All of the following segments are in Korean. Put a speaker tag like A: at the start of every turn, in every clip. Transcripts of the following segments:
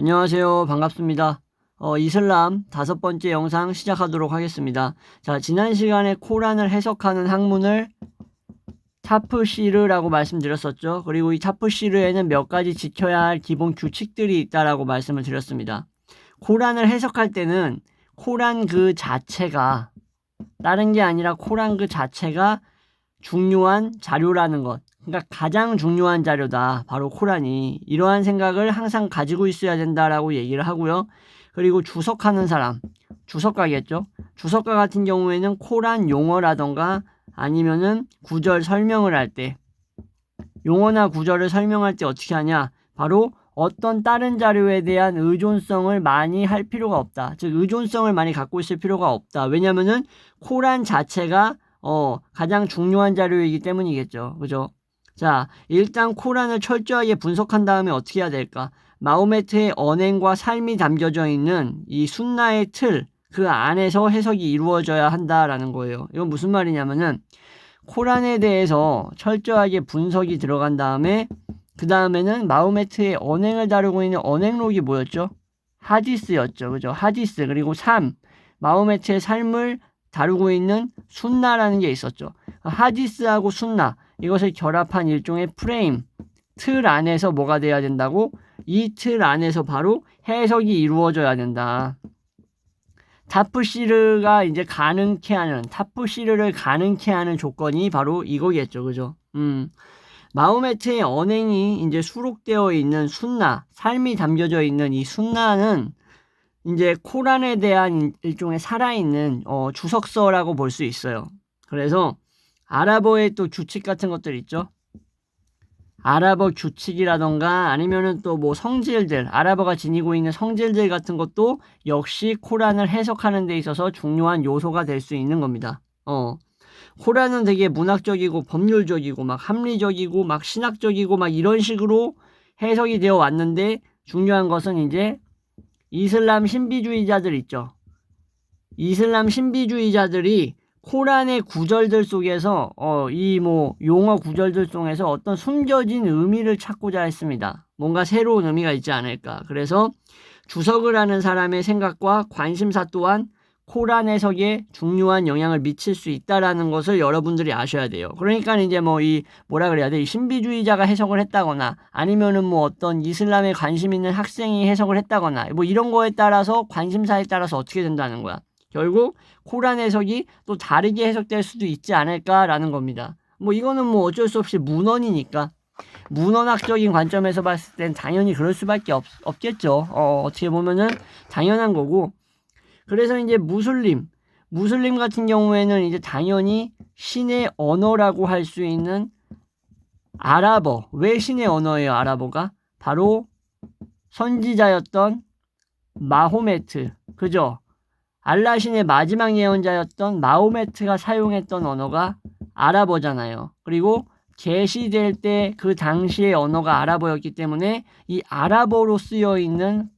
A: 안녕하세요. 반갑습니다. 이슬람 5번째 영상 시작하도록 하겠습니다. 자, 지난 시간에 코란을 해석하는 학문을 타프시르라고 말씀드렸었죠. 그리고 이 타프시르에는 몇 가지 지켜야 할 기본 규칙들이 있다라고 말씀을 드렸습니다. 코란을 해석할 때는 코란 그 자체가 다른 게 아니라 코란 그 자체가 중요한 자료라는 것. 그러니까 가장 중요한 자료다. 바로 코란이. 이러한 생각을 항상 가지고 있어야 된다라고 얘기를 하고요. 그리고 주석하는 사람, 주석가겠죠. 주석가 같은 경우에는 코란 용어라던가 아니면은 구절 설명을 할 때, 용어나 구절을 설명할 때 어떻게 하냐? 바로 어떤 다른 자료에 대한 의존성을 많이 할 필요가 없다. 즉 의존성을 많이 갖고 있을 필요가 없다. 왜냐면은 코란 자체가 가장 중요한 자료이기 때문이겠죠. 그죠? 자, 일단 코란을 철저하게 분석한 다음에 어떻게 해야 될까? 마호메트의 언행과 삶이 담겨져 있는 이 순나의 틀, 그 안에서 해석이 이루어져야 한다라는 거예요. 이건 무슨 말이냐면은 코란에 대해서 철저하게 분석이 들어간 다음에 그 다음에는 마호메트의 언행을 다루고 있는 언행록이 뭐였죠? 하디스였죠. 그죠? 하디스 그리고 삶, 마호메트의 삶을 다루고 있는 순나라는 게 있었죠. 하디스하고 순나 이것을 결합한 일종의 프레임, 틀 안에서 뭐가 돼야 된다고? 이 틀 안에서 바로 해석이 이루어져야 된다. 타프시르가 이제 타프시르를 가능케 하는 조건이 바로 이거겠죠. 그죠? 마호메트의 언행이 이제 수록되어 있는 순나, 삶이 담겨져 있는 이 순나는 이제 코란에 대한 일종의 살아있는 주석서라고 볼 수 있어요. 그래서 아랍어의 또 규칙 같은 것들 있죠. 아랍어 규칙이라던가 아니면은 또 뭐 성질들, 아랍어가 지니고 있는 성질들 같은 것도 역시 코란을 해석하는 데 있어서 중요한 요소가 될 수 있는 겁니다. 코란은 되게 문학적이고 법률적이고 막 합리적이고 막 신학적이고 막 이런 식으로 해석이 되어 왔는데 중요한 것은 이제 이슬람 신비주의자들 있죠. 이슬람 신비주의자들이 코란의 구절들 속에서 이 뭐 용어 구절들 속에서 어떤 숨겨진 의미를 찾고자 했습니다. 뭔가 새로운 의미가 있지 않을까. 그래서 주석을 하는 사람의 생각과 관심사 또한 코란 해석에 중요한 영향을 미칠 수 있다라는 것을 여러분들이 아셔야 돼요. 그러니까 이제 뭐 이 뭐라 그래야 돼? 이 신비주의자가 해석을 했다거나 아니면은 뭐 어떤 이슬람에 관심 있는 학생이 해석을 했다거나 뭐 이런 거에 따라서 관심사에 따라서 어떻게 된다는 거야. 결국 코란 해석이 또 다르게 해석될 수도 있지 않을까라는 겁니다. 뭐 이거는 뭐 어쩔 수 없이 문헌이니까 문헌학적인 관점에서 봤을 땐 당연히 그럴 수밖에 없겠죠. 어떻게 보면은 당연한 거고. 그래서 이제 무슬림 같은 경우에는 이제 당연히 신의 언어라고 할 수 있는 아랍어. 왜 신의 언어예요, 아랍어가? 바로 선지자였던 마호메트. 그죠? 알라 신의 마지막 예언자였던 마호메트가 사용했던 언어가 아랍어잖아요. 그리고 계시될 때 그 당시의 언어가 아랍어였기 때문에 이 아랍어로 쓰여 있는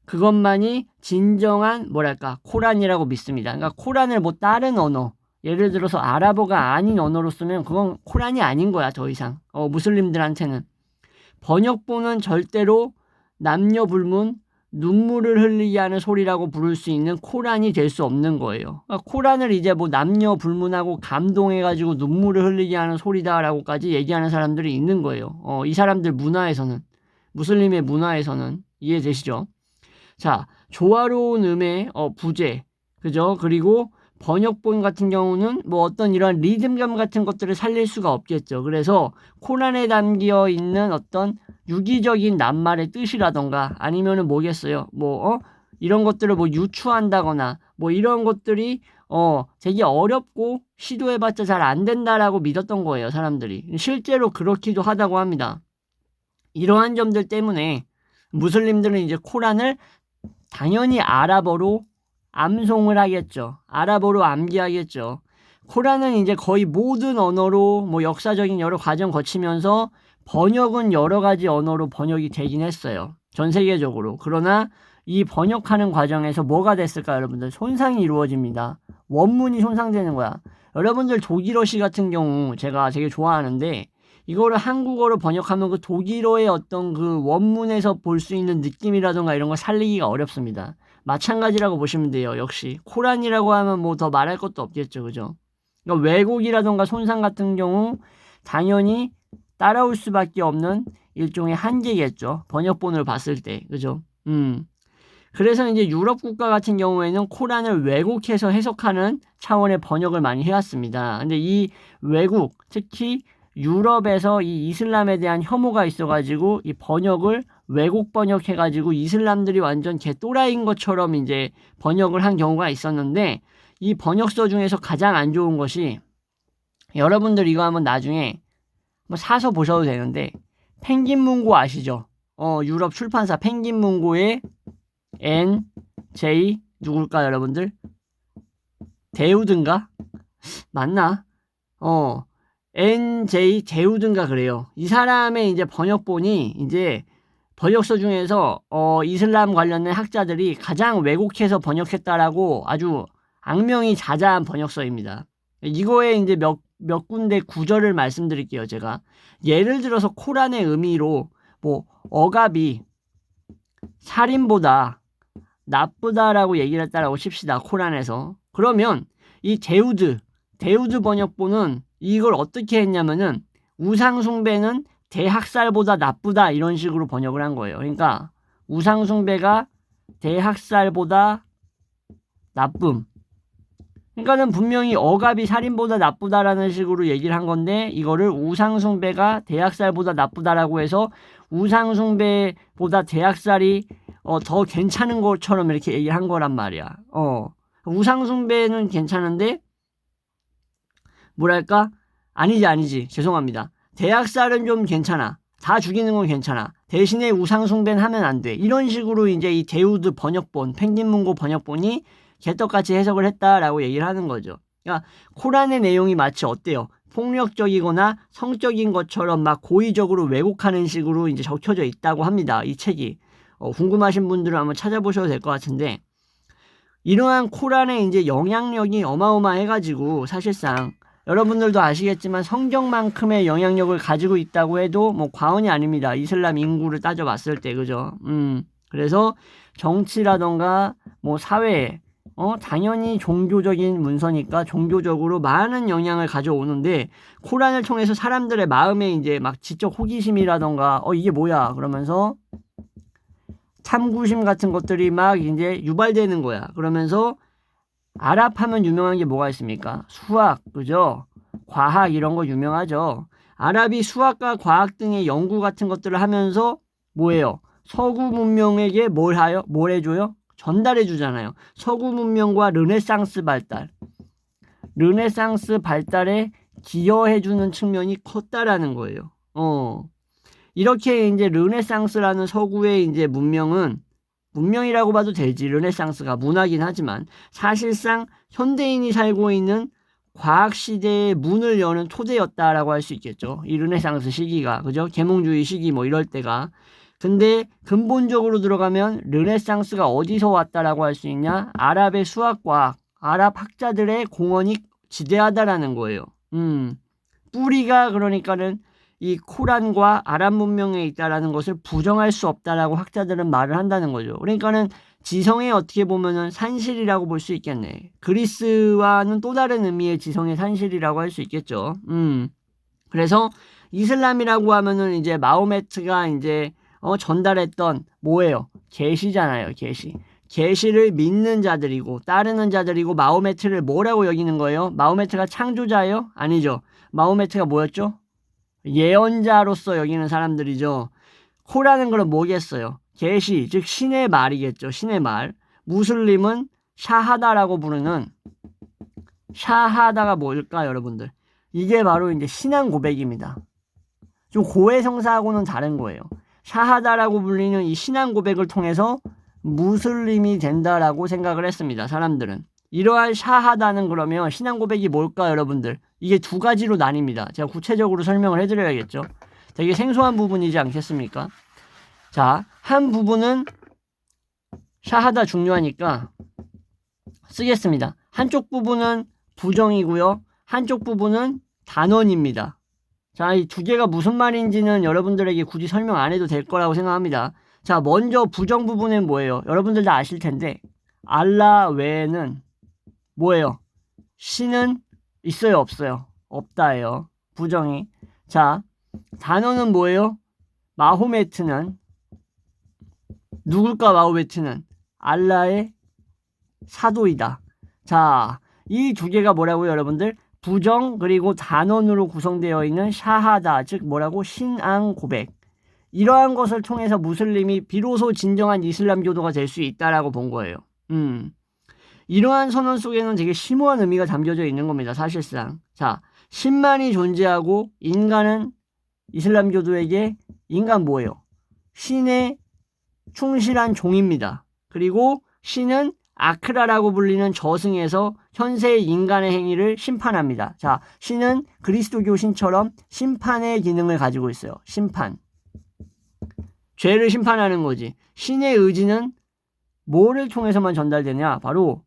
A: 그것만이 진정한 뭐랄까 코란이라고 믿습니다. 그러니까 코란을 뭐 다른 언어, 예를 들어서 아랍어가 아닌 언어로 쓰면 그건 코란이 아닌 거야. 더 이상 무슬림들한테는 번역본은 절대로 남녀 불문 눈물을 흘리게 하는 소리라고 부를 수 있는 코란이 될 수 없는 거예요. 그러니까 코란을 이제 뭐 남녀 불문하고 감동해가지고 눈물을 흘리게 하는 소리다라고까지 얘기하는 사람들이 있는 거예요. 이 사람들 문화에서는, 무슬림의 문화에서는 이해되시죠? 자, 조화로운 음의 부재, 그죠? 그리고 번역본 같은 경우는 뭐 어떤 이런 리듬감 같은 것들을 살릴 수가 없겠죠. 그래서 코란에 담겨 있는 어떤 유기적인 낱말의 뜻이라던가 아니면은 뭐겠어요. 이런 것들을 뭐 유추한다거나 뭐 이런 것들이 되게 어렵고 시도해봤자 잘 안 된다라고 믿었던 거예요, 사람들이. 실제로 그렇기도 하다고 합니다. 이러한 점들 때문에 무슬림들은 이제 코란을 당연히 아랍어로 암송을 하겠죠. 아랍어로 암기하겠죠. 코란은 이제 거의 모든 언어로 뭐 역사적인 여러 과정 거치면서 번역은 여러 가지 언어로 번역이 되긴 했어요. 전 세계적으로. 그러나 이 번역하는 과정에서 뭐가 됐을까, 여러분들? 손상이 이루어집니다. 원문이 손상되는 거야. 여러분들 독일어시 같은 경우 제가 되게 좋아하는데 이거를 한국어로 번역하면 그 독일어의 어떤 그 원문에서 볼 수 있는 느낌이라던가 이런 걸 살리기가 어렵습니다. 마찬가지라고 보시면 돼요. 역시 코란이라고 하면 뭐 더 말할 것도 없겠죠. 그죠? 그러니까 왜곡이라던가 손상 같은 경우 당연히 따라올 수밖에 없는 일종의 한계겠죠. 번역본을 봤을 때. 그죠? 그래서 이제 유럽 국가 같은 경우에는 코란을 왜곡해서 해석하는 차원의 번역을 많이 해왔습니다. 근데 이 왜곡, 특히 유럽에서 이 이슬람에 대한 혐오가 있어가지고 이 번역을 왜곡 번역해가지고 이슬람들이 완전 개또라이인 것처럼 이제 번역을 한 경우가 있었는데, 이 번역서 중에서 가장 안 좋은 것이, 여러분들 이거 한번 나중에 한번 사서 보셔도 되는데, 펭귄문고 아시죠? 유럽 출판사 펭귄문고의 NJ 누굴까 여러분들? 데우든가? 맞나? NJ 데우든가 그래요. 이 사람의 이제 번역본이 이제 번역서 중에서 이슬람 관련된 학자들이 가장 왜곡해서 번역했다라고 아주 악명이 자자한 번역서입니다. 이거에 이제 몇 군데 구절을 말씀드릴게요. 제가 예를 들어서 코란의 의미로 뭐 억압이 살인보다 나쁘다라고 얘기를 했다라고 칩시다. 코란에서. 그러면 이 데우드 번역본은 이걸 어떻게 했냐면은 우상숭배는 대학살보다 나쁘다 이런 식으로 번역을 한 거예요. 그러니까 우상숭배가 대학살보다 나쁨. 그러니까는 분명히 억압이 살인보다 나쁘다라는 식으로 얘기를 한 건데, 이거를 우상숭배가 대학살보다 나쁘다라고 해서 우상숭배보다 대학살이 더 괜찮은 것처럼 이렇게 얘기를 한 거란 말이야. 우상숭배는 괜찮은데 뭐랄까? 아니지. 죄송합니다. 대학살은 좀 괜찮아. 다 죽이는 건 괜찮아. 대신에 우상숭배는 하면 안 돼. 이런 식으로 이제 이 데우드 번역본, 펭귄문고 번역본이 개떡같이 해석을 했다라고 얘기를 하는 거죠. 그러니까 코란의 내용이 마치 어때요? 폭력적이거나 성적인 것처럼 막 고의적으로 왜곡하는 식으로 이제 적혀져 있다고 합니다. 이 책이. 궁금하신 분들은 한번 찾아보셔도 될 것 같은데, 이러한 코란의 이제 영향력이 어마어마해가지고 사실상 여러분들도 아시겠지만 성경만큼의 영향력을 가지고 있다고 해도 뭐 과언이 아닙니다. 이슬람 인구를 따져봤을 때. 그죠? 그래서 정치라던가 뭐 사회, 당연히 종교적인 문서니까 종교적으로 많은 영향을 가져오는데, 코란을 통해서 사람들의 마음에 이제 막 지적 호기심이라던가 이게 뭐야 그러면서 탐구심 같은 것들이 막 이제 유발되는 거야. 그러면서 아랍하면 유명한 게 뭐가 있습니까? 수학, 그죠? 과학 이런 거 유명하죠. 아랍이 수학과 과학 등의 연구 같은 것들을 하면서 뭐예요? 서구 문명에게 뭘 해줘요? 전달해 주잖아요. 서구 문명과 르네상스 발달에 기여해 주는 측면이 컸다라는 거예요. 이렇게 이제 르네상스라는 서구의 이제 문명이라고 봐도 되지. 르네상스가 문화긴 하지만 사실상 현대인이 살고 있는 과학 시대의 문을 여는 토대였다라고 할 수 있겠죠. 이 르네상스 시기가, 그죠? 계몽주의 시기 뭐 이럴 때가. 근데 근본적으로 들어가면 르네상스가 어디서 왔다라고 할 수 있냐? 아랍의 수학과학, 아랍 학자들의 공헌이 지대하다라는 거예요. 뿌리가 그러니까는 이 코란과 아랍 문명에 있다라는 것을 부정할 수 없다라고 학자들은 말을 한다는 거죠. 그러니까는 지성의 어떻게 보면은 산실이라고 볼 수 있겠네. 그리스와는 또 다른 의미의 지성의 산실이라고 할 수 있겠죠. 그래서 이슬람이라고 하면은 이제 마호메트가 이제 전달했던 뭐예요? 계시잖아요. 계시를 믿는 자들이고 따르는 자들이고, 마호메트를 뭐라고 여기는 거예요? 마호메트가 창조자예요? 아니죠. 마호메트가 뭐였죠? 예언자로서 여기는 사람들이죠. 코란은 그럼 뭐겠어요? 계시, 즉 신의 말이겠죠. 신의 말. 무슬림은 샤하다라고 부르는, 샤하다가 뭘까 여러분들? 이게 바로 이제 신앙 고백입니다. 좀 고해성사하고는 다른 거예요. 샤하다라고 불리는 이 신앙 고백을 통해서 무슬림이 된다라고 생각을 했습니다. 사람들은. 이러한 샤하다는 그러면 신앙 고백이 뭘까 여러분들? 이게 두 가지로 나뉩니다. 제가 구체적으로 설명을 해드려야겠죠. 되게 생소한 부분이지 않겠습니까? 자, 한 부분은 샤하다 중요하니까 쓰겠습니다. 한쪽 부분은 부정이고요. 한쪽 부분은 단언입니다. 자, 이 두 개가 무슨 말인지는 여러분들에게 굳이 설명 안 해도 될 거라고 생각합니다. 자, 먼저 부정 부분은 뭐예요? 여러분들 다 아실 텐데 알라 외에는 뭐예요? 신은 있어요, 없어요? 없다예요. 부정이. 자, 단어는 뭐예요? 마호메트는 누굴까? 마호메트는 알라의 사도이다. 자, 이 두 개가 뭐라고요, 여러분들? 부정 그리고 단언으로 구성되어 있는 샤하다, 즉 뭐라고? 신앙 고백. 이러한 것을 통해서 무슬림이 비로소 진정한 이슬람교도가 될 수 있다라고 본 거예요. 이러한 선언 속에는 되게 심오한 의미가 담겨져 있는 겁니다, 사실상. 자, 신만이 존재하고 인간은 이슬람교도에게 인간 뭐예요? 신의 충실한 종입니다. 그리고 신은 아크라라고 불리는 저승에서 현세의 인간의 행위를 심판합니다. 자, 신은 그리스도교 신처럼 심판의 기능을 가지고 있어요. 심판. 죄를 심판하는 거지. 신의 의지는 뭐를 통해서만 전달되냐? 바로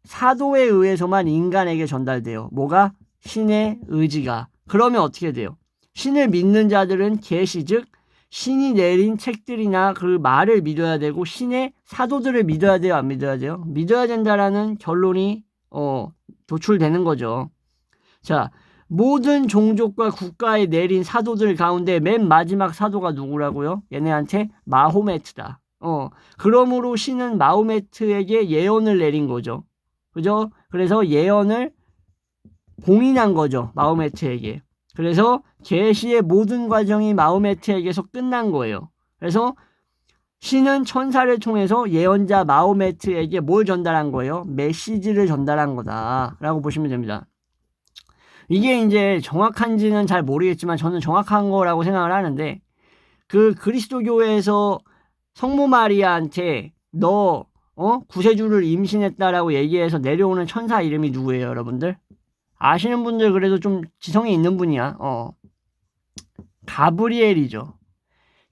A: 사도에 의해서만 인간에게 전달돼요. 뭐가? 신의 의지가. 그러면 어떻게 돼요? 신을 믿는 자들은 계시, 즉 신이 내린 책들이나 그 말을 믿어야 되고 신의 사도들을 믿어야 돼요, 안 믿어야 돼요? 믿어야 된다라는 결론이 도출되는 거죠. 자, 모든 종족과 국가에 내린 사도들 가운데 맨 마지막 사도가 누구라고요? 얘네한테 마호메트다. 그러므로 신은 마호메트에게 예언을 내린 거죠. 그죠? 그래서 예언을 봉인한 거죠, 마호메트에게. 그래서 계시의 모든 과정이 마호메트에게서 끝난 거예요. 그래서 신은 천사를 통해서 예언자 마호메트에게 뭘 전달한 거예요? 메시지를 전달한 거다라고 보시면 됩니다. 이게 이제 정확한지는 잘 모르겠지만 저는 정확한 거라고 생각을 하는데, 그 그리스도교에서 성모 마리아한테 너 구세주를 임신했다라고 얘기해서 내려오는 천사 이름이 누구예요, 여러분들? 아시는 분들 그래도 좀 지성이 있는 분이야. 가브리엘이죠.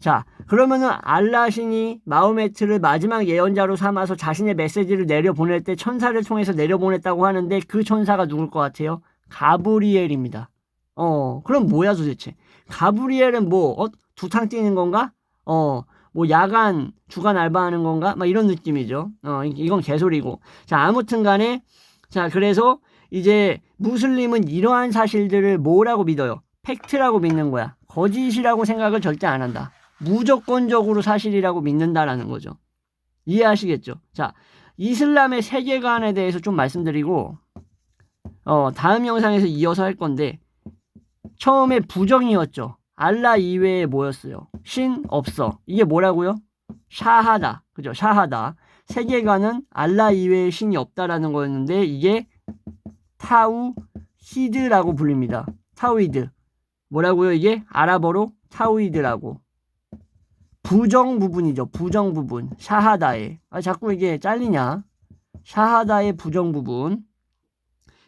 A: 자, 그러면은 알라 신이 마호메트를 마지막 예언자로 삼아서 자신의 메시지를 내려보낼 때 천사를 통해서 내려보냈다고 하는데 그 천사가 누굴 것 같아요? 가브리엘입니다. 그럼 뭐야 도대체? 가브리엘은 뭐 두탕 뛰는 건가? 뭐 야간 주간 알바하는 건가? 막 이런 느낌이죠. 이건 개소리고. 자, 아무튼 간에, 자, 그래서 이제 무슬림은 이러한 사실들을 뭐라고 믿어요? 팩트라고 믿는 거야. 거짓이라고 생각을 절대 안 한다. 무조건적으로 사실이라고 믿는다라는 거죠. 이해하시겠죠? 자, 이슬람의 세계관에 대해서 좀 말씀드리고 다음 영상에서 이어서 할 건데, 처음에 부정이었죠. 알라 이외에 뭐였어요? 신 없어. 이게 뭐라고요? 샤하다. 그죠? 샤하다. 세계관은 알라 이외에 신이 없다라는 거였는데 이게 타우히드라고 불립니다. 타우히드. 뭐라고요? 이게 아랍어로 타우히드라고. 부정 부분이죠. 부정 부분. 샤하다의. 자꾸 이게 잘리냐? 샤하다의 부정 부분.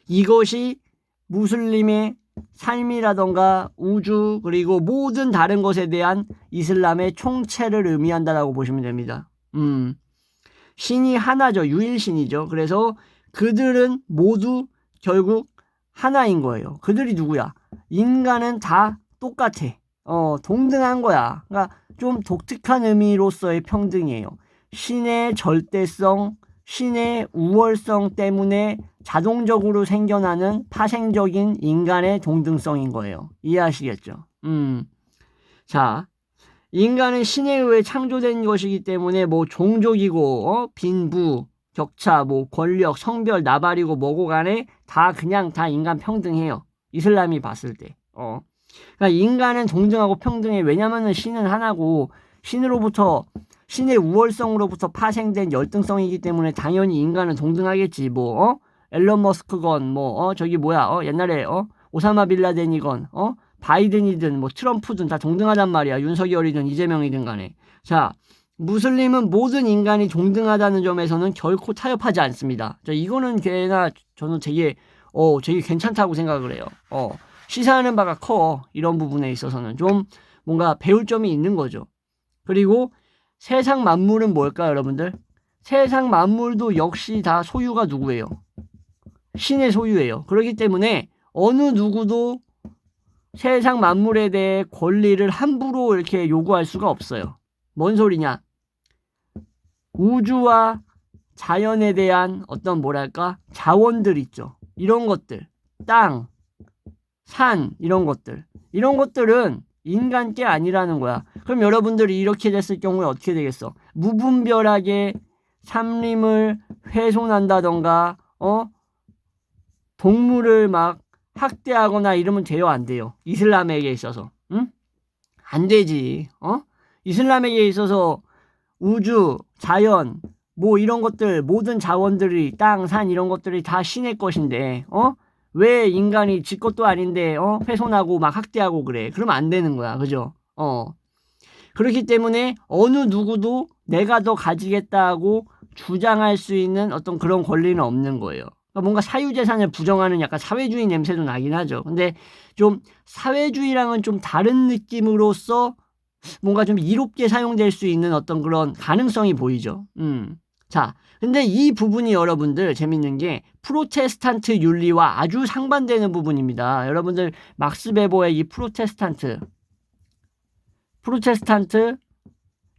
A: 이것이 무슬림의 삶이라던가 우주 그리고 모든 다른 것에 대한 이슬람의 총체를 의미한다라고 보시면 됩니다. 신이 하나죠. 유일신이죠. 그래서 그들은 모두 결국 하나인 거예요. 그들이 누구야? 인간은 다 똑같아. 동등한 거야. 그러니까 좀 독특한 의미로서의 평등이에요. 신의 절대성, 신의 우월성 때문에 자동적으로 생겨나는 파생적인 인간의 동등성인 거예요. 이해하시겠죠? 자, 인간은 신에 의해 창조된 것이기 때문에 뭐 종족이고 빈부, 격차, 뭐 권력, 성별, 나발이고 뭐고 간에 다 그냥 다 인간 평등해요. 이슬람이 봤을 때. 그러니까 인간은 동등하고 평등해. 왜냐면은 신은 하나고 신의 우월성으로부터 파생된 열등성이기 때문에 당연히 인간은 동등하겠지. 뭐 앨런 머스크건 저기 뭐야 옛날에 오사마 빌라덴이건 바이든이든 뭐 트럼프든 다 동등하단 말이야. 윤석열이든 이재명이든 간에. 자, 무슬림은 모든 인간이 동등하다는 점에서는 결코 타협하지 않습니다. 자, 이거는 저는 되게 괜찮다고 생각을 해요. 시사하는 바가 커. 이런 부분에 있어서는 좀 뭔가 배울 점이 있는 거죠. 그리고 세상 만물은 뭘까요, 여러분들? 세상 만물도 역시 다 소유가 누구예요? 신의 소유예요. 그렇기 때문에 어느 누구도 세상 만물에 대해 권리를 함부로 이렇게 요구할 수가 없어요. 뭔 소리냐? 우주와 자연에 대한 어떤 뭐랄까 자원들 있죠. 이런 것들, 땅, 산 이런 것들은 인간 게 아니라는 거야. 그럼 여러분들이 이렇게 됐을 경우에 어떻게 되겠어? 무분별하게 산림을 훼손한다던가 동물을 막 학대하거나 이러면 돼요, 안 돼요? 이슬람에게 있어서. 응? 안 되지. 이슬람에게 있어서 우주, 자연, 뭐 이런 것들, 모든 자원들이 땅, 산 이런 것들이 다 신의 것인데 왜 인간이 지 것도 아닌데 훼손하고 막 학대하고 그래. 그러면 안 되는 거야. 그죠? 그렇기 때문에 어느 누구도 내가 더 가지겠다고 주장할 수 있는 어떤 그런 권리는 없는 거예요. 그러니까 뭔가 사유재산을 부정하는 약간 사회주의 냄새도 나긴 하죠. 근데 좀 사회주의랑은 좀 다른 느낌으로서 뭔가 좀 이롭게 사용될 수 있는 어떤 그런 가능성이 보이죠. 자, 근데 이 부분이 여러분들 재밌는 게 프로테스탄트 윤리와 아주 상반되는 부분입니다. 여러분들 막스 베버의 이 프로테스탄트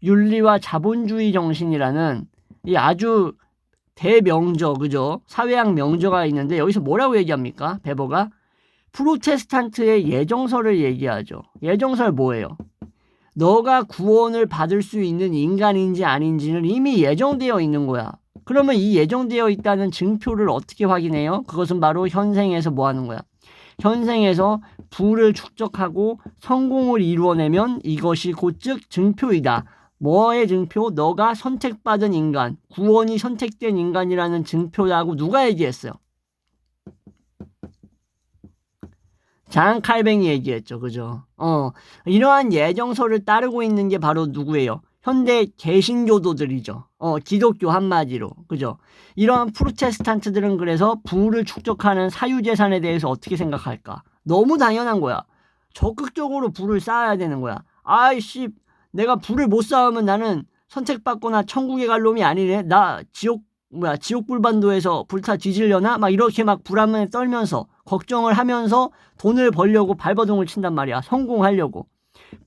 A: 윤리와 자본주의 정신이라는 이 아주 대명저, 그죠? 사회학 명저가 있는데 여기서 뭐라고 얘기합니까? 베버가 프로테스탄트의 예정설을 얘기하죠. 예정설 뭐예요? 너가 구원을 받을 수 있는 인간인지 아닌지는 이미 예정되어 있는 거야. 그러면 이 예정되어 있다는 증표를 어떻게 확인해요? 그것은 바로 현생에서 뭐 하는 거야? 현생에서 부를 축적하고 성공을 이루어내면 이것이 곧즉 증표이다. 뭐의 증표? 너가 선택받은 인간, 구원이 선택된 인간이라는 증표라고 누가 얘기했어요? 장 칼뱅이 얘기했죠. 그죠? 이러한 예정서를 따르고 있는 게 바로 누구예요? 현대 개신교도들이죠. 기독교 한마디로. 그죠? 이러한 프로테스탄트들은 그래서 부를 축적하는 사유재산에 대해서 어떻게 생각할까? 너무 당연한 거야. 적극적으로 부를 쌓아야 되는 거야. 아이씨, 내가 부를 못 쌓으면 나는 선택받거나 천국에 갈 놈이 아니네. 나 지옥불반도에서 불타 뒤질려나? 막 이렇게 막 불안에 떨면서 걱정을 하면서 돈을 벌려고 발버둥을 친단 말이야. 성공하려고.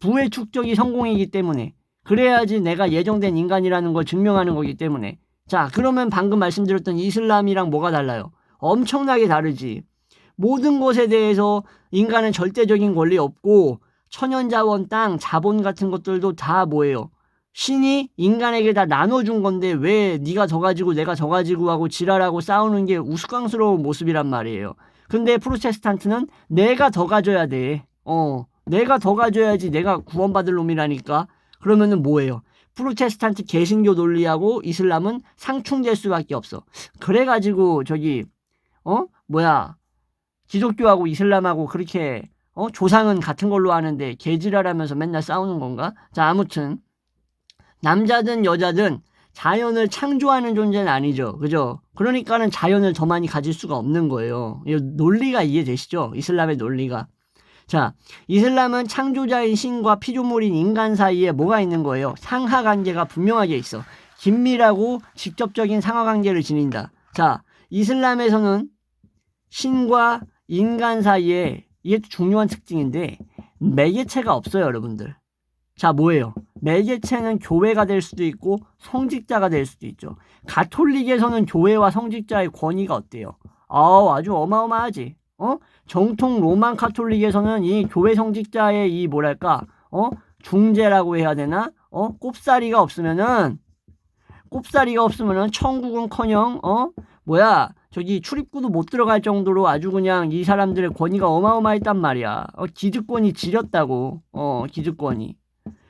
A: 부의 축적이 성공이기 때문에. 그래야지 내가 예정된 인간이라는 걸 증명하는 거기 때문에. 자, 그러면 방금 말씀드렸던 이슬람이랑 뭐가 달라요? 엄청나게 다르지. 모든 것에 대해서 인간은 절대적인 권리 없고 천연자원, 땅, 자본 같은 것들도 다 뭐예요? 신이 인간에게 다 나눠준 건데 왜 네가 더 가지고 내가 더 가지고 하고 지랄하고 싸우는 게 우스꽝스러운 모습이란 말이에요. 근데 프로테스탄트는 내가 더 가져야 돼. 내가 더 가져야지 내가 구원받을 놈이라니까. 그러면은 뭐예요? 프로테스탄트 개신교 논리하고 이슬람은 상충될 수밖에 없어. 그래가지고 기독교하고 이슬람하고 그렇게 조상은 같은 걸로 하는데 개지랄하면서 맨날 싸우는 건가? 자, 아무튼 남자든 여자든 자연을 창조하는 존재는 아니죠. 그죠? 그러니까는 자연을 더 많이 가질 수가 없는 거예요. 이 논리가 이해되시죠? 이슬람의 논리가. 자, 이슬람은 창조자인 신과 피조물인 인간 사이에 뭐가 있는 거예요? 상하관계가 분명하게 있어. 긴밀하고 직접적인 상하관계를 지닌다. 자, 이슬람에서는 신과 인간 사이에 이게 중요한 특징인데 매개체가 없어요, 여러분들. 자, 뭐예요? 매개체는 교회가 될 수도 있고 성직자가 될 수도 있죠. 가톨릭에서는 교회와 성직자의 권위가 어때요? 아주 어마어마하지. 정통 로만 카톨릭에서는 이 교회 성직자의 이 뭐랄까 중재라고 해야 되나? 꼽사리가 없으면은 천국은커녕 출입구도 못 들어갈 정도로 아주 그냥 이 사람들의 권위가 어마어마했단 말이야. 기득권이 지렸다고. 기득권이.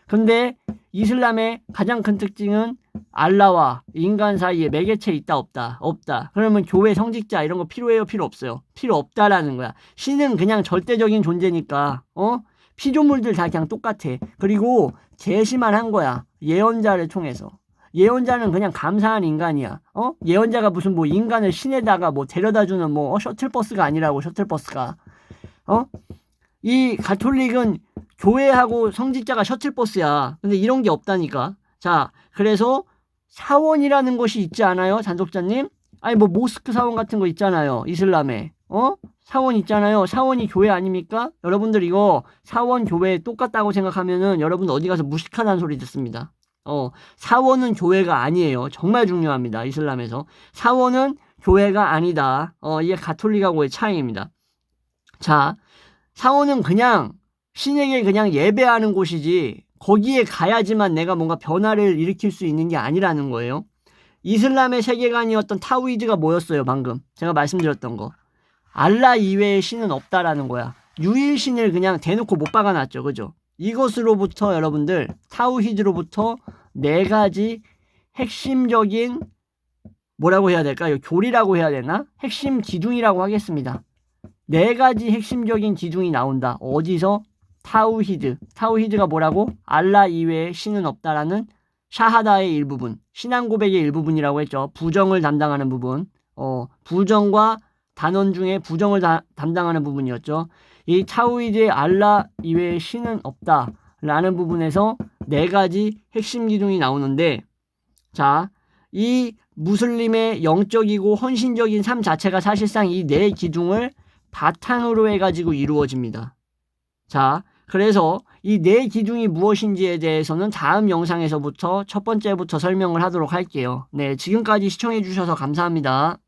A: 근데 이슬람의 가장 큰 특징은 알라와 인간 사이에 매개체 있다 없다? 없다. 그러면 교회 성직자 이런 거 필요해요? 필요 없어요? 필요 없다라는 거야. 신은 그냥 절대적인 존재니까 피조물들 다 그냥 똑같아. 그리고 제시만 한 거야. 예언자를 통해서. 예언자는 그냥 감사한 인간이야. 예언자가 무슨 인간을 신에다가 데려다주는 셔틀버스가 아니라고. 셔틀버스가. 이 가톨릭은 교회하고 성직자가 셔틀버스야. 근데 이런 게 없다니까. 자, 그래서 사원이라는 것이 있지 않아요? 잔독자님? 아니 모스크 사원 같은 거 있잖아요. 이슬람에. 사원 있잖아요. 사원이 교회 아닙니까? 여러분들 이거 사원 교회 똑같다고 생각하면은 여러분 어디 가서 무식하다는 소리 듣습니다. 사원은 교회가 아니에요. 정말 중요합니다. 이슬람에서. 사원은 교회가 아니다. 이게 가톨릭하고의 차이입니다. 자, 사원은 그냥 신에게 그냥 예배하는 곳이지 거기에 가야지만 내가 뭔가 변화를 일으킬 수 있는 게 아니라는 거예요. 이슬람의 세계관이었던 타우히드가 뭐였어요? 방금 제가 말씀드렸던 거. 알라 이외의 신은 없다라는 거야. 유일신을 그냥 대놓고 못 박아놨죠. 그죠? 이것으로부터 여러분들 타우히드로부터 4가지 핵심적인 뭐라고 해야 될까요? 교리라고 해야 되나? 핵심 기둥이라고 하겠습니다. 4가지 핵심적인 기둥이 나온다. 어디서? 타우히드. 타우히드가 뭐라고? 알라 이외에 신은 없다라는 샤하다의 일부분. 신앙 고백의 일부분이라고 했죠. 부정을 담당하는 부분. 부정과 단원 중에 부정을 담당하는 부분이었죠. 이 타우히드의 알라 이외에 신은 없다라는 부분에서 4가지 핵심 기둥이 나오는데, 자, 이 무슬림의 영적이고 헌신적인 삶 자체가 사실상 이 4 기둥을 바탕으로 해가지고 이루어집니다. 자, 그래서 이 4 기둥이 무엇인지에 대해서는 다음 영상에서부터 첫 번째부터 설명을 하도록 할게요. 네, 지금까지 시청해 주셔서 감사합니다.